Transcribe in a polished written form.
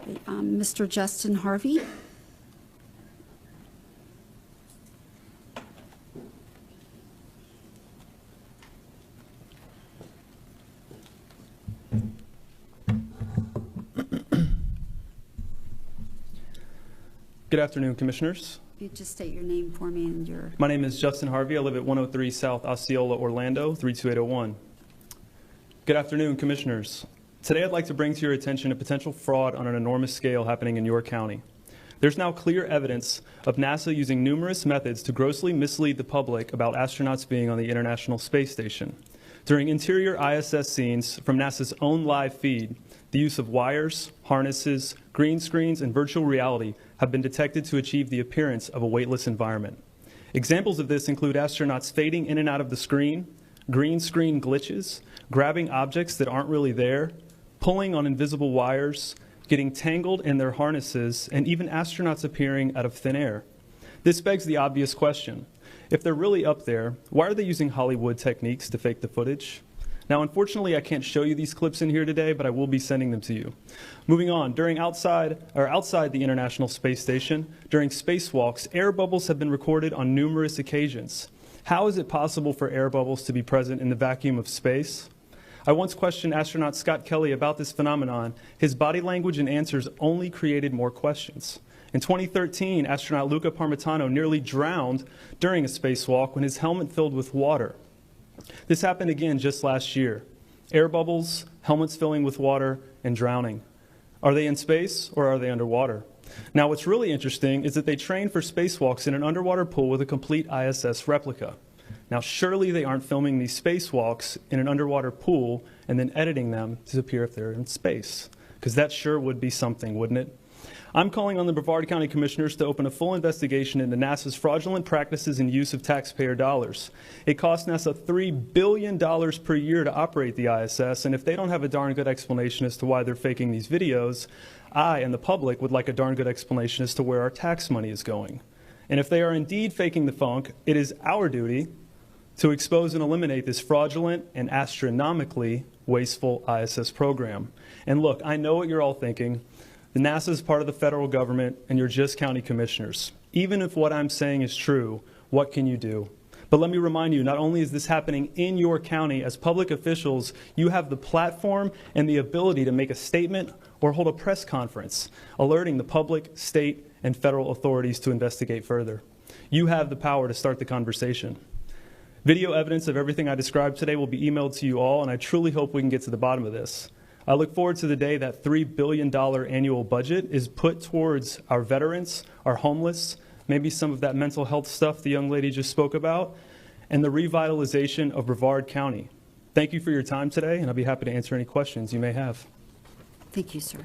Mr. Justin Harvey. Good afternoon, Commissioners. You just state your name for me and your... My name is Justin Harvey. I live at 103 South Osceola, Orlando, 32801. Good afternoon, Commissioners. Today I'd like to bring to your attention a potential fraud on an enormous scale happening in York County. There's now clear evidence of NASA using numerous methods to grossly mislead the public about astronauts being on the International Space Station. During interior ISS scenes from NASA's own live feed, the use of wires, harnesses, green screens, and virtual reality have been detected to achieve the appearance of a weightless environment. Examples of this include astronauts fading in and out of the screen, green screen glitches, grabbing objects that aren't really there, pulling on invisible wires, getting tangled in their harnesses, and even astronauts appearing out of thin air. This begs the obvious question. If they're really up there, why are they using Hollywood techniques to fake the footage? Now, unfortunately, I can't show you these clips in here today, but I will be sending them to you. Moving on, outside the International Space Station, during spacewalks, air bubbles have been recorded on numerous occasions. How is it possible for air bubbles to be present in the vacuum of space? I once questioned astronaut Scott Kelly about this phenomenon. His body language and answers only created more questions. In 2013, astronaut Luca Parmitano nearly drowned during a spacewalk when his helmet filled with water. This happened again just last year. Air bubbles, helmets filling with water, and drowning. Are they in space or are they underwater? Now, what's really interesting is that they trained for spacewalks in an underwater pool with a complete ISS replica. Now, surely they aren't filming these spacewalks in an underwater pool and then editing them to appear if they're in space, because that sure would be something, wouldn't it? I'm calling on the Brevard County Commissioners to open a full investigation into NASA's fraudulent practices and use of taxpayer dollars. It costs NASA $3 billion per year to operate the ISS, and if they don't have a darn good explanation as to why they're faking these videos, I and the public would like a darn good explanation as to where our tax money is going. And if they are indeed faking the funk, it is our duty to expose and eliminate this fraudulent and astronomically wasteful ISS program. And look, I know what you're all thinking. The NASA is part of the federal government, and you're just county commissioners. Even if what I'm saying is true, what can you do? But let me remind you, not only is this happening in your county, as public officials, you have the platform and the ability to make a statement or hold a press conference, alerting the public, state, and federal authorities to investigate further. You have the power to start the conversation. Video evidence of everything I described today will be emailed to you all, and I truly hope we can get to the bottom of this. I look forward to the day that $3 billion annual budget is put towards our veterans, our homeless, maybe some of that mental health stuff the young lady just spoke about, and the revitalization of Brevard County. Thank you for your time today, and I'll be happy to answer any questions you may have. Thank you, sir.